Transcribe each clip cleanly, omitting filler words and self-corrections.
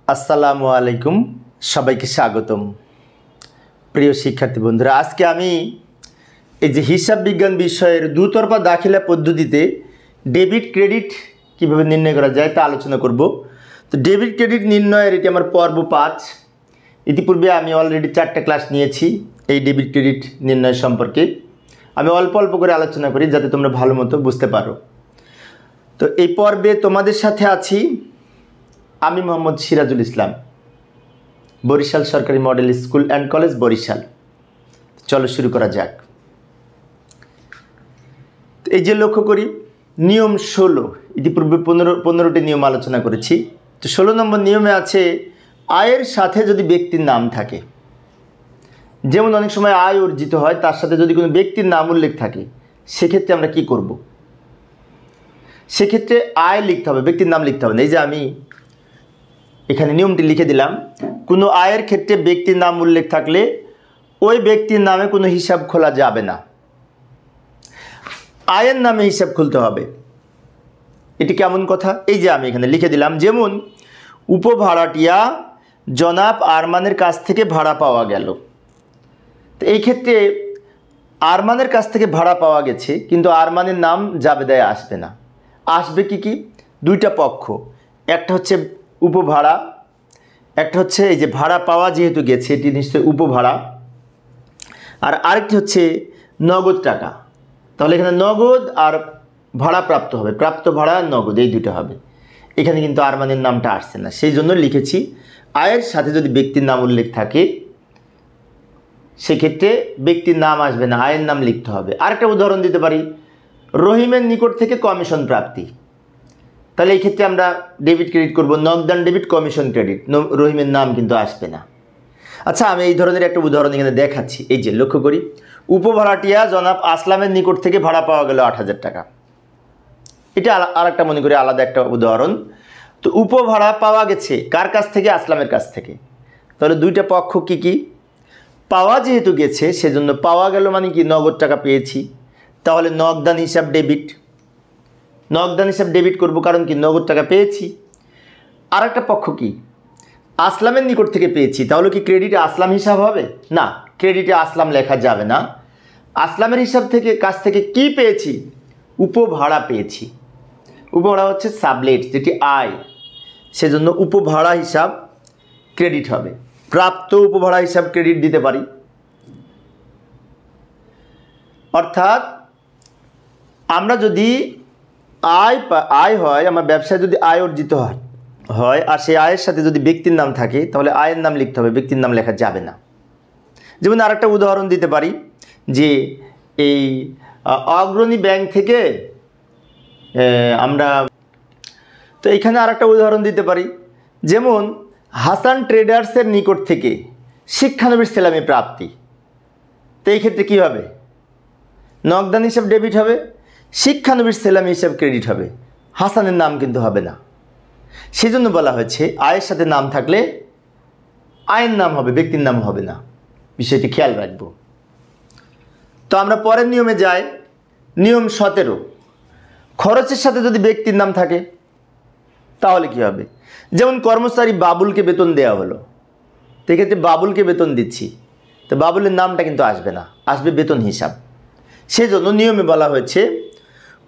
আসসালামু আলাইকুম, সবাইকে স্বাগতম। প্রিয় শিক্ষার্থী বন্ধুরা, আজকে আমি এই যে হিসাব বিজ্ঞান বিষয়ের দুতরফা দাখিলা পদ্ধতিতে ডেবিট ক্রেডিট কিভাবে নির্ণয় করা যায় তা আলোচনা করব। তো ডেবিট ক্রেডিট নির্ণয়ের এটি আমার পর্ব 5। ইতিপূর্বে আমি অলরেডি 4টা ক্লাস নিয়েছি এই ডেবিট ক্রেডিট নির্ণয় সম্পর্কে। আমি অল্প অল্প করে আলোচনা করি যাতে তোমরা ভালো মতো বুঝতে পারো। তো এই পর্বে তোমাদের সাথে আছি আমি মোহাম্মদ সিরাজুল ইসলাম, বরিশাল সরকারি model school and college, Barishal. চলো শুরু করা যাক। এই যে লক্ষ্য করি, নিয়ম 16, ইতিপূর্বে 15টি নিয়ম আলোচনা করেছি। তো 16 নম্বর নিয়মে আছে আয়ের সাথে যদি ব্যক্তির নাম থাকে। যেমন অনেক সময় আয় অর্জিত হয়, তার সাথে যদি কোনো ব্যক্তির নাম উল্লেখ থাকে, সেক্ষেত্রে আমরা কি করব? সেক্ষেত্রে আয় লিখতে হবে, ব্যক্তির নাম লিখতে হবে না। এই যে আমি এখানে নিয়মটি লিখে দিলাম, কোনো আয়ের ক্ষেত্রে ব্যক্তির নাম উল্লেখ থাকলে ওই ব্যক্তির নামে কোনো হিসাব খোলা যাবে না, আয়ের নামে হিসাব খুলতে হবে। এটি কেমন কথা? এই যে আমি এখানে লিখে দিলাম, যেমন উপভাড়াটিয়া জনাব আরমানের কাছ থেকে ভাড়া পাওয়া গেল। তো এই ক্ষেত্রে আরমানের কাছ থেকে ভাড়া পাওয়া গেছে, কিন্তু আরমানের নাম জাবেদায় আসবে না। আসবে কি দুইটা পক্ষ, একটা হচ্ছে উপভাড়া, একটা হচ্ছে এই যে ভাড়া পাওয়া যেহেতু গেছে এটি নিশ্চয়ই উপভাড়া, আর আরেকটি হচ্ছে নগদ টাকা। তাহলে এখানে নগদ আর ভাড়া প্রাপ্ত হবে, প্রাপ্ত ভাড়া নগদ, এই দুটো হবে। এখানে কিন্তু আরমানের নামটা আসছে না, সেই জন্য লিখেছি আয়ের সাথে যদি ব্যক্তির নাম উল্লেখ থাকে সেক্ষেত্রে ব্যক্তির নাম আসবে না, আয়ের নাম লিখতে হবে। আরেকটা উদাহরণ দিতে পারি, রহিমের নিকট থেকে কমিশন প্রাপ্তি। তাহলে এই ক্ষেত্রে আমরা ডেবিট ক্রেডিট করব, নগদান ডেবিট, কমিশন ক্রেডিট, রহিমের নাম কিন্তু আসবে না। আচ্ছা, আমি এই ধরনের একটা উদাহরণ এখানে দেখাচ্ছি। এই যে লক্ষ্য করি, উপভাড়াটিয়া জনাব আসলামের নিকট থেকে ভাড়া পাওয়া গেল 8,000 টাকা। এটা আর একটা মনে করি আলাদা একটা উদাহরণ। তো উপভাড়া পাওয়া গেছে কার কাছ থেকে? আসলামের কাছ থেকে। তাহলে দুইটা পক্ষ কি পাওয়া যেহেতু গেছে সেজন্য পাওয়া গেল মানে কি নগদ টাকা পেয়েছি, তাহলে নগদান হিসাব ডেবিট, নগদান হিসাব ডেবিট করব, কারণ কি নগদ টাকা পেয়েছি। আর একটা পক্ষ কি আসলামের নিকট থেকে পেয়েছি, তাহলে কি ক্রেডিটে আসলাম হিসাব হবে? না, ক্রেডিটে আসলাম লেখা যাবে না। আসলামের হিসাব থেকে কাছ থেকে কি পেয়েছি? উপভাড়া পেয়েছি। উপভাড়া হচ্ছে সাবলেট, যেটি আয়, সেজন্য উপভাড়া হিসাব ক্রেডিট হবে। প্রাপ্ত উপভাড়া হিসাব ক্রেডিট দিতে পারি। অর্থাৎ আমরা যদি আয় হয়, আমার ব্যবসায় যদি আয় অর্জিত হয় আর সেই আয়ের সাথে যদি ব্যক্তির নাম থাকে, তাহলে আয়ের নাম লিখতে হবে, ব্যক্তির নাম লেখা যাবে না। যেমন আরেকটা উদাহরণ দিতে পারি যে এই অগ্রণী ব্যাংক থেকে আমরা, তো এখানে আরেকটা উদাহরণ দিতে পারি, যেমন হাসান ট্রেডার্সের নিকট থেকে শিক্ষানবিশ সেলামি প্রাপ্তি। তো এই ক্ষেত্রে কী হবে? নগদান হিসাব ডেবিট হবে, শিক্ষানবিশ সেলামি হিসাব ক্রেডিট হবে, হাসানের নাম কিন্তু হবে না। সেই জন্য বলা হয়েছে আয়ের সাথে নাম থাকলে আয়ের নাম হবে, ব্যক্তির নাম হবে না। বিষয়টি খেয়াল রাখব। তো আমরা পরের নিয়মে যাই, নিয়ম 17। খরচের সাথে যদি ব্যক্তির নাম থাকে তাহলে কি হবে? যেমন কর্মচারী বাবুলকে বেতন দেওয়া হলো, তো এক্ষেত্রে বাবুলকে বেতন দিচ্ছি, তো বাবুলের নামটা কিন্তু আসবে না, আসবে বেতন হিসাব। সেই জন্য নিয়মে বলা হয়েছে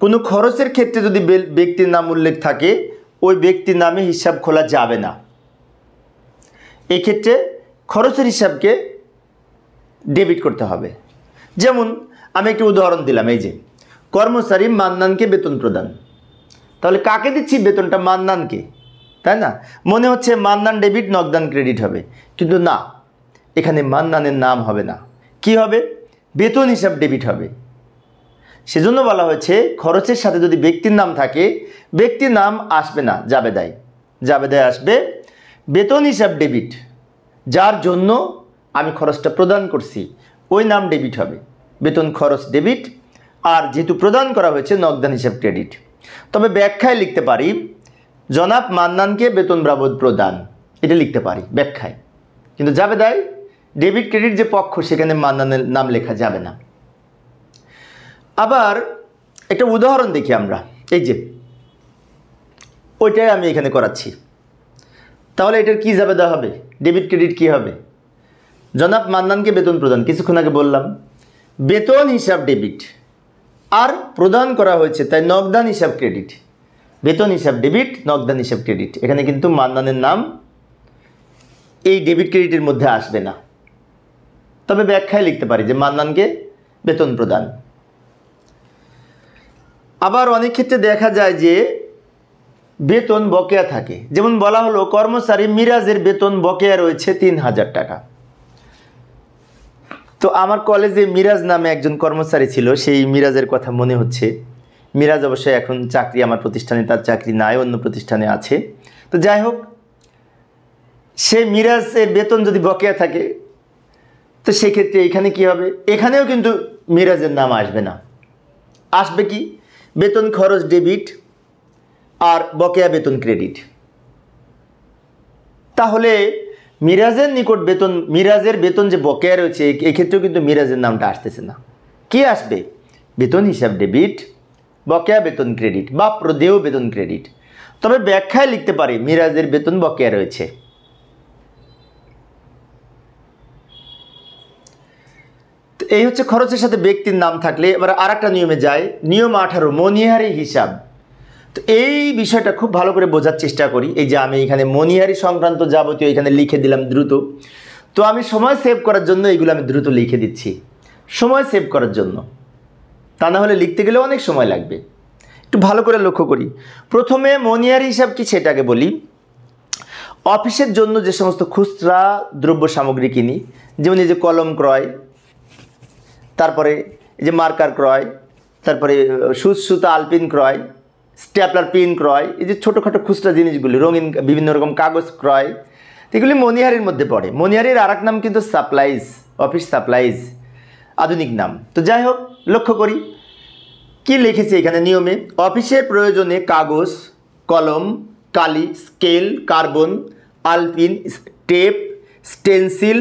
কোনো খরচের ক্ষেত্রে যদি ব্যক্তির নাম উল্লেখ থাকে ওই ব্যক্তির নামে হিসাব খোলা যাবে না। এই ক্ষেত্রে খরচের হিসাবকে ডেবিট করতে হবে। যেমন আমি একটি উদাহরণ দিলাম, এই যে কর্মচারী মান্নানকে বেতন প্রদান। তাহলে কাকে দিচ্ছি বেতনটা? মান্নানকে, তাই না? মনে হচ্ছে মান্নান ডেবিট, নগদান ক্রেডিট হবে, কিন্তু না, এখানে মান্নানের নাম হবে না। কি হবে? বেতন হিসাব ডেবিট হবে। সেজন্য বলা হয়েছে খরচের সাথে যদি ব্যক্তির নাম থাকে, ব্যক্তির নাম আসবে না, জাবেদায়, জাবেদায় আসবে বেতন হিসাব ডেবিট, যার জন্য আমি খরচটা প্রদান করছি ওই নাম ডেবিট হবে, বেতন খরচ ডেবিট। আর যেহেতু প্রদান করা হয়েছে নগদান হিসাব ক্রেডিট। তবে ব্যাখ্যায় লিখতে পারি জনাব মান্নানকে বেতন বাবদ প্রদান, এটা লিখতে পারি ব্যাখ্যায়, কিন্তু জাবেদায় ডেবিট ক্রেডিট যে পক্ষ সেখানে মান্নানের নাম লেখা যাবে না। আবার একটা উদাহরণ দেখি আমরা, এই যে ওইটাই আমি এখানে করাচ্ছি। তাহলে এটার কি যাবে দেওয়া হবে, ডেবিট ক্রেডিট কি হবে? জনাব মান্নানকে বেতন প্রদান, কিছুক্ষণ আগে বললাম বেতন হিসাব ডেবিট, আর প্রদান করা হয়েছে তাই নগদান হিসাব ক্রেডিট। বেতন হিসাব ডেবিট, নগদান হিসাব ক্রেডিট। এখানে কিন্তু মান্নানের নাম এই ডেবিট ক্রেডিটের মধ্যে আসবে না, তবে ব্যাখ্যায় লিখতে পারি যে মান্নানকে বেতন প্রদান। আবার অনেক ক্ষেত্রে দেখা যায় যে বেতন বকেয়া থাকে, যেমন বলা হলো কর্মচারী মিরাজের বেতন বকেয়া রয়েছে 3000 টাকা। তো আমার কলেজে মিরাজ নামে একজন কর্মচারী ছিল, সেই মিরাজের কথা মনে হচ্ছে। মিরাজ অবশ্যই এখন চাকরি আমার প্রতিষ্ঠানে তার চাকরি নাই, অন্য প্রতিষ্ঠানে আছে। তো যাই হোক, সে মিরাজের বেতন যদি বকেয়া থাকে তো সেক্ষেত্রে এখানে কি হবে, এখানেও কিন্তু মিরাজের নাম আসবে না, আসবে কি বেতন খরচ ডেবিট আর বকেয়া বেতন ক্রেডিট। তাহলে মিরাজের নিকট বেতন, মিরাজের বেতন যে বকেয়া রয়েছে এক্ষেত্রেও কিন্তু মিরাজের নামটা আসতেছে না। কি আসবে, বেতন হিসাব ডেবিট, বকেয়া বেতন ক্রেডিট বা প্রদেয় বেতন ক্রেডিট। তবে ব্যাখ্যায় লিখতে পারি মিরাজের বেতন বকেয়া রয়েছে। এই হচ্ছে খরচের সাথে ব্যক্তির নাম থাকলে। এবার আর একটা নিয়মে যায়, নিয়ম 18 মনিহারি হিসাব। তো এই বিষয়টা খুব ভালো করে বোঝার চেষ্টা করি। এই যে আমি এখানে মনিহারি সংক্রান্ত যাবতীয় এখানে লিখে দিলাম দ্রুত। তো আমি সময় সেভ করার জন্য এইগুলো আমি দ্রুত লিখে দিচ্ছি, সময় সেভ করার জন্য, তা না হলে লিখতে গেলে অনেক সময় লাগবে। একটু ভালো করে লক্ষ্য করি। প্রথমে মনিহারি হিসাব কি সেটাকে বলি। অফিসের জন্য যে সমস্ত খুচরা দ্রব্য সামগ্রী কিনি, যেমন এই যে কলম ক্রয়, তারপরে এই যে মার্কার ক্রয়, তারপরে সুচ সুতা আলপিন ক্রয়, স্ট্যাপলার পিন ক্রয়, এই যে ছোটোখাটো খুচরা জিনিসগুলি, রঙিন বিভিন্ন রকম কাগজ ক্রয়, এগুলি মনিহারির মধ্যে পড়ে। মনিহারির আর এক নাম কিন্তু সাপ্লাইজ, অফিস সাপ্লাইজ আধুনিক নাম। তো যাই হোক, লক্ষ্য করি কি লিখেছি এখানে নিয়মে। অফিসের প্রয়োজনে কাগজ, কলম, কালি, স্কেল, কার্বন, আলপিন, টেপ, স্টেনসিল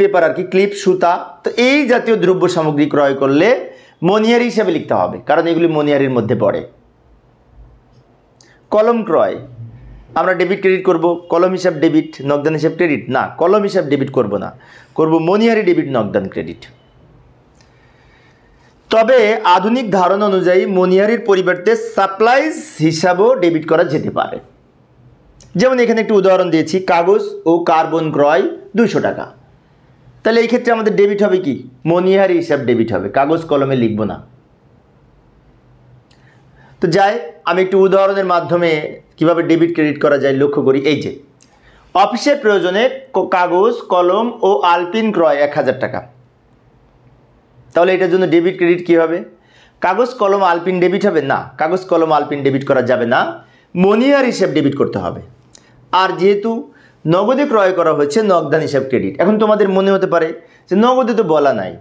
পেপার আর কি, ক্লিপ, সুতা, তো এই জাতীয় দ্রব্য সামগ্রী ক্রয় করলে মনিহারি হিসাবে লিখতে হবে, কারণ এগুলি মনিহারির মধ্যে পড়ে। কলম ক্রয় আমরা ডেবিট ক্রেডিট করব, কলম হিসাব ডেবিট, নগদান হিসাব ক্রেডিট না, কলম হিসাব ডেবিট করব না, করব মনিহারি ডেবিট, নগদান ক্রেডিট। তবে আধুনিক ধারণা অনুযায়ী মনিহারির পরিবর্তে সাপ্লাইজ হিসাবও ডেবিট করা যেতে পারে। যেমন এখানে একটু উদাহরণ দিয়েছি, কাগজ ও কার্বন ক্রয় 200 টাকা। তাহলে এই ক্ষেত্রে আমাদের ডেবিট হবে কি, মনিহারি হিসাব ডেবিট হবে, কাগজ কলমে লিখব না। তো যাই, আমি একটু উদাহরণের মাধ্যমে কিভাবে ডেবিট ক্রেডিট করা যায় লক্ষ্য করি। এই যে অফিসের প্রয়োজনে কাগজ, কলম ও আলপিন ক্রয় 1000 টাকা। তাহলে এটার জন্য ডেবিট ক্রেডিট কী হবে, কাগজ কলম আলপিন ডেবিট হবে না, কাগজ কলম আলপিন ডেবিট করা যাবে না, মনিহারি হিসাব ডেবিট করতে হবে। আর যেহেতু নগদে ক্রয় করা হয়েছে, নগদান হিসাব ক্রেডিট। এখন তোমাদের মনে হতে পারে যে নগদে তো বলা নাই,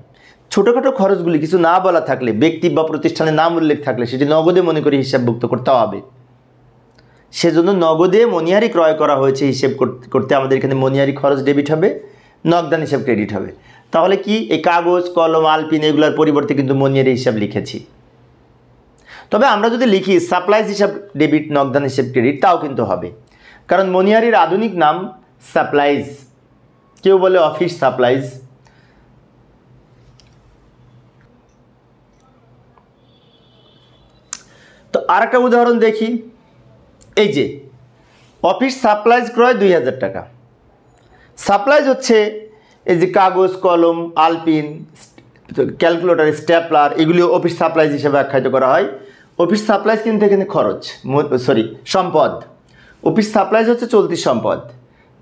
ছোটোখাটো খরচগুলি কিছু না বলা থাকলে, ব্যক্তি বা প্রতিষ্ঠানের নাম উল্লেখ থাকলে সেটি নগদে মনে করে হিসাবভুক্ত করতে হবে। সেজন্য নগদে মনিহারি ক্রয় করা হয়েছে হিসেব করতে আমাদের এখানে মনিহারি খরচ ডেবিট হবে, নগদান হিসাব ক্রেডিট হবে। তাহলে কি, এই কাগজ, কলম, আলপিন এগুলোর পরিবর্তে কিন্তু মনিহারি হিসাব লিখেছি। তবে আমরা যদি লিখি সাপ্লাইজ হিসাব ডেবিট, নগদান হিসাব ক্রেডিট, তাও কিন্তু হবে, কারণ মনিহারির আধুনিক নাম সাপ্লাইজ, কেউ বলে অফিস সাপ্লাইজ। তো আর একটা উদাহরণ দেখি। এই যে অফিস সাপ্লাইজ ক্রয় 2000 টাকা। সাপ্লাইজ হচ্ছে এই যে কাগজ, কলম, আলপিন, ক্যালকুলেটর, স্ট্যাপলার, এগুলি অফিস সাপ্লাইজ হিসেবে আখ্যায়িত করা হয়। অফিস সাপ্লাইজ কিন্তু এখানে খরচ, সম্পদ। অফিস সাপ্লাইজ হচ্ছে চলতি সম্পদ,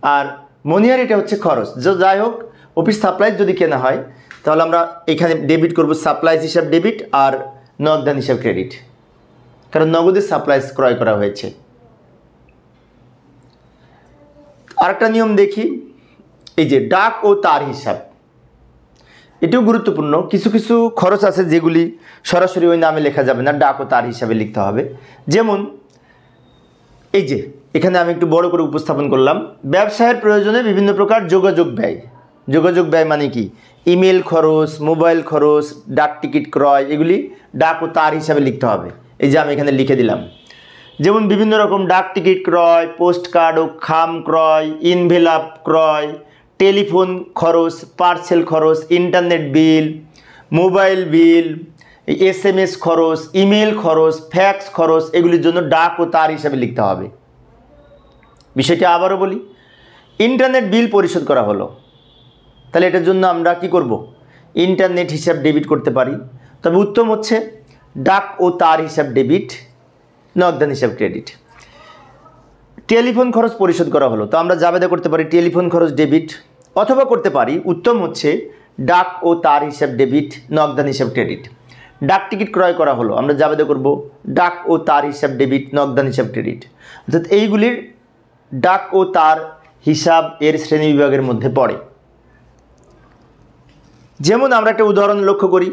আর মনিহারি এটা হচ্ছে খরচ। যাই হোক, অফিস সাপ্লাইজ যদি কেনা হয় তাহলে আমরা এখানে ডেবিট করব সাপ্লাইজ হিসাব ডেবিট আর নগদান হিসাব ক্রেডিট, কারণ নগদে সাপ্লাইজ ক্রয় করা হয়েছে। আরেকটা নিয়ম দেখি, এই যে ডাক ও তার হিসাব, এটিও গুরুত্বপূর্ণ। কিছু কিছু খরচ আছে যেগুলি সরাসরি ওই নামে লেখা যাবে না, ডাক ও তার হিসাবে লিখতে হবে। যেমন এই যে এখানে আমি একটু বড় করে উপস্থাপন করলাম, ব্যবসায়ের প্রয়োজনে বিভিন্ন প্রকার যোগাযোগ ব্যয়। যোগাযোগ ব্যয় মানে কি, ইমেল খরচ, মোবাইল খরচ, ডাক টিকিট ক্রয়, এগুলি ডাক ও তার হিসাবে লিখতে হবে। এই যে আমি এখানে লিখে দিলাম যেমন বিভিন্ন রকম ডাক টিকিট ক্রয়, পোস্ট কার্ড ও খাম ক্রয়, ইনভেলাপ ক্রয়, টেলিফোন খরচ, পার্সেল খরচ, internet bill, mobile bill, SMS খরচ, ইমেল খরচ, ফ্যাক্স খরচ, এগুলির জন্য ডাক ও তার হিসাবে লিখতে হবে। বিষয়টি আবারও বলি, ইন্টারনেট বিল পরিশোধ করা হলো, তাহলে এটার জন্য আমরা কি করব? ইন্টারনেট হিসাব ডেবিট করতে পারি। তবে উত্তম হচ্ছে ডাক ও তার হিসাব ডেবিট, নগদান হিসাব ক্রেডিট। টেলিফোন খরচ পরিশোধ করা হলো, তো আমরা জাবেদা করতে পারি টেলিফোন খরচ ডেবিট, অথবা করতে পারি উত্তম হচ্ছে ডাক ও তার হিসাব ডেবিট, নগদান হিসাব ক্রেডিট। ডাক টিকিট ক্রয় করা হলো, আমরা জাবেদা করব ডাক ও তার হিসাব ডেবিট, নগদান হিসাব ক্রেডিট। অর্থাৎ এইগুলির ডাক ও তার হিসাব এর শ্রেণী বিভাগের মধ্যে পড়ে। যেমন আমরা একটা উদাহরণ লক্ষ্য করি,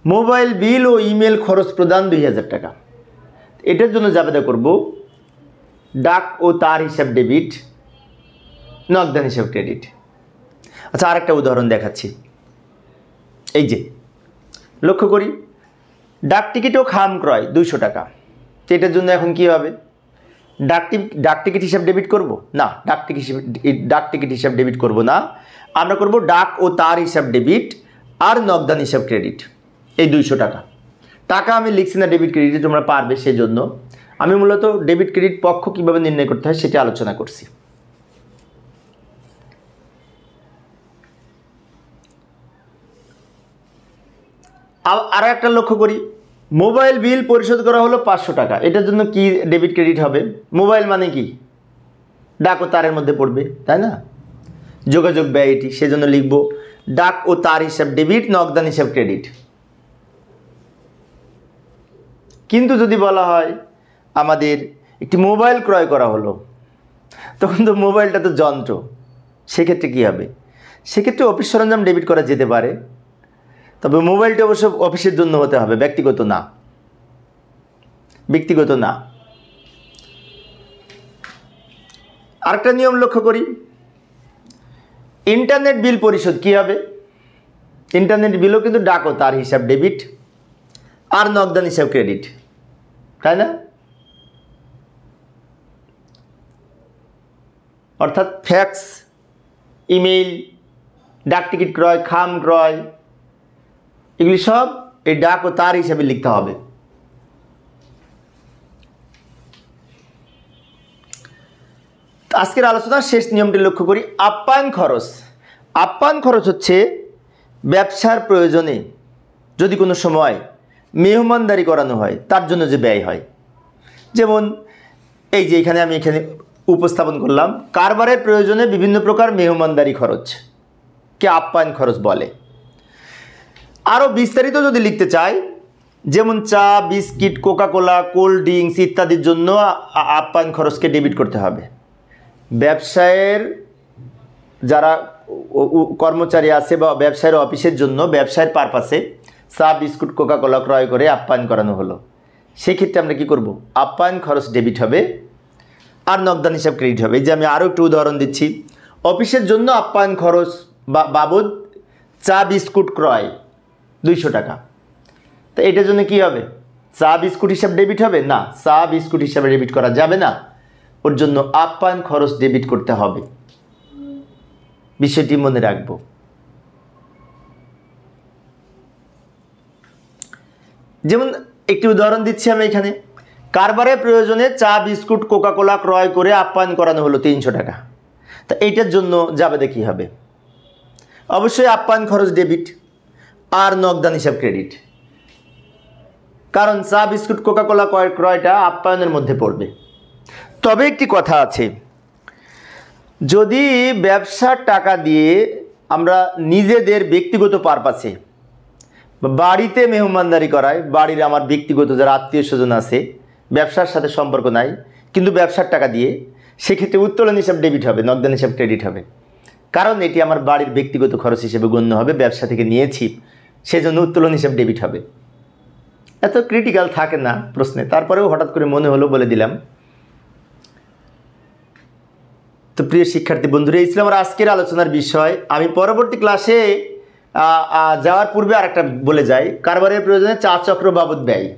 মোবাইল বিল ও ইমেল খরচ প্রদান 2000 টাকা। এটার জন্য জাবেদা করব ডাক ও তার হিসাব ডেবিট, নগদান হিসাব ক্রেডিট। আচ্ছা, আরেকটা উদাহরণ দেখাচ্ছি। এই যে লক্ষ্য করি, ডাক টিকিট ও খাম ক্রয় 200 টাকা। তো এটার জন্য এখন কী হবে? ডাক টিকিট হিসাব ডেবিট করব না, ডাক টিকিট হিসাব ডেবিট করব না, আমরা করব ডাক ও তার হিসাব ডেবিট আর নগদান হিসাব ক্রেডিট। এই 200 টাকা টাকা আমি লিখছি না ডেবিট ক্রেডিট, তোমরা পারবে, সেই জন্য আমি মূলত ডেবিট ক্রেডিট পক্ষ কীভাবে নির্ণয় করতে হয় সেটা আলোচনা করছি। আরও একটা লক্ষ্য করি, মোবাইল বিল পরিশোধ করা হলো 500 টাকা। এটার জন্য কি ডেবিট ক্রেডিট হবে? মোবাইল মানে কি ডাক ও তারের মধ্যে পড়বে, তাই না? যোগাযোগ ব্যয় এটি, সেজন্য লিখব ডাক ও তার হিসাব ডেবিট, নগদান হিসাব ক্রেডিট। কিন্তু যদি বলা হয় আমাদের একটি মোবাইল ক্রয় করা হলো, তখন তো মোবাইলটা তো যন্ত্র, সেক্ষেত্রে কী হবে? সেক্ষেত্রে অফিস সরঞ্জাম ডেবিট করা যেতে পারে, তবে মোবাইলটা অবশ্য অফিসের জন্য হতে হবে, ব্যক্তিগত না। আরেকটা নিয়ম লক্ষ্য করি, ইন্টারনেট বিল পরিশোধ কী হবে? ইন্টারনেট বিলও কিন্তু ডাক ও তার হিসাব ডেবিট আর নগদান হিসাব ক্রেডিট, তাই না? অর্থাৎ ফ্যাক্স, ইমেইল, ডাক টিকিট ক্রয়, খাম ক্রয়, এগুলি সব এই ডাক ও তার হিসাবে লিখতে হবে। আজকের আলোচনার শেষ নিয়মটি লক্ষ্য করি, আপ্যায়ন খরচ। আপ্যায়ন খরচ হচ্ছে ব্যবসার প্রয়োজনে যদি কোনো সময় মেহমানদারি করানো হয় তার জন্য যে ব্যয় হয়। যেমন এই যে আমি এখানে উপস্থাপন করলাম, কারবারের প্রয়োজনে বিভিন্ন প্রকার মেহমানদারি খরচকে আপ্যায়ন খরচ বলে। আরও বিস্তারিত যদি লিখতে চাই, যেমন চা, বিস্কিট, কোকাকোলা, কোল্ড ড্রিঙ্কস ইত্যাদির জন্য আপ্যায়ন খরচকে ডেবিট করতে হবে। ব্যবসায়ের যারা কর্মচারী আছে বা ব্যবসায়ের অফিসের জন্য ব্যবসায়ের পারপাসে চা, বিস্কুট, কোকাকোলা ক্রয় করে আপ্যায়ন করানো হলো, সেক্ষেত্রে আমরা কি করব? আপ্যায়ন খরচ ডেবিট হবে আর নগদান হিসাব ক্রেডিট হবে। এই যে আমি আরও একটু উদাহরণ দিচ্ছি, অফিসের জন্য আপ্যায়ন খরচ বাবদ চা, বিস্কুট ক্রয় 200 টাকা। তো এটার জন্য কি হবে? চা, বিস্কুট হিসাব ডেবিট হবে না, চা, বিস্কুট হিসাবে ডেবিট করা যাবে না, ওর জন্য আপ্যায়ন খরচ ডেবিট করতে হবে। বিষয়টি মনে রাখব। যেমন একটি উদাহরণ দিচ্ছি আমি এখানে, কারবারের প্রয়োজনে চা, বিস্কুট, কোকাকোলা ক্রয় করে আপ্যায়ন করানো হলো 300 টাকা। তা এইটার জন্য যাবে কি হবে? অবশ্যই আপ্যায়ন খরচ ডেবিট আর নগদান হিসাব ক্রেডিট, কারণ চা, বিস্কুট, কোকাকোলা ক্রয়টা আপ্যায়নের মধ্যে পড়বে। তবে একটি কথা আছে, যদি ব্যবসার টাকা দিয়ে আমরা নিজেদের ব্যক্তিগত পারপাসে বাড়িতে মেহমানদারি করাই, বাড়ির আমার ব্যক্তিগত যারা আত্মীয় স্বজন আছে, ব্যবসার সাথে সম্পর্ক নাই, কিন্তু ব্যবসার টাকা দিয়ে, সেক্ষেত্রে উত্তোলন হিসাব ডেবিট হবে, নগদান হিসাব ক্রেডিট হবে, কারণ এটি আমার বাড়ির ব্যক্তিগত খরচ হিসেবে গণ্য হবে, ব্যবসা থেকে নিয়েছি, সেজন্য উত্তোলন হিসাব ডেবিট হবে। এত ক্রিটিক্যাল থাকে না প্রশ্নে, তারপরেও হঠাৎ করে মনে হলো বলে দিলাম। তো প্রিয় শিক্ষার্থী বন্ধুরা, এই ছিল আমার আজকের আলোচনার বিষয়। আমি পরবর্তী ক্লাসে যাওয়ার পূর্বে আরেকটা বলে যাই, কারবারের প্রয়োজনে চা চক্র বাবদ ব্যয়।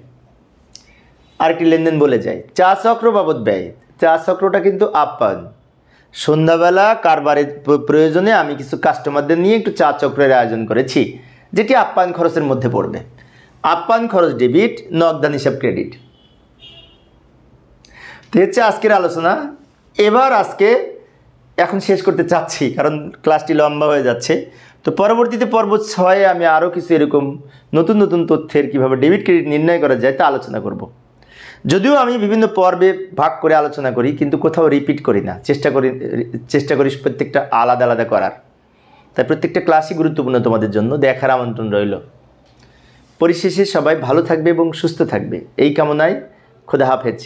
আরেকটি লেনদেন বলে যাই, চা চক্র বাবদ ব্যয়। চা চক্রটা কিন্তু আপ্যায়ন। সন্ধ্যাবেলা কারবারের প্রয়োজনে আমি কিছু কাস্টমারদের নিয়ে একটু চা চক্রের আয়োজন করেছি, যেটি আপ্যায়ন খরচের মধ্যে পড়বে। আপ্যায়ন খরচ ডেবিট, নগদান হিসাব ক্রেডিট। তো হচ্ছে আজকের আলোচনা। এবার আজকে এখন শেষ করতে চাচ্ছি, কারণ ক্লাসটি লম্বা হয়ে যাচ্ছে। তো পরবর্তীতে পর্ব 6-এ আমি আরও কিছু এরকম নতুন নতুন তথ্যের কীভাবে ডেবিট ক্রেডিট নির্ণয় করা যায় তা আলোচনা করব। যদিও আমি বিভিন্ন পর্বে ভাগ করে আলোচনা করি, কিন্তু কোথাও রিপিট করি না, চেষ্টা করি প্রত্যেকটা আলাদা আলাদা করার। তাই প্রত্যেকটা ক্লাসই গুরুত্বপূর্ণ তোমাদের জন্য, দেখার আমন্ত্রণ রইল। পরিশেষে সবাই ভালো থাকবে এবং সুস্থ থাকবে এই কামনায়। খোদা হাফেজ।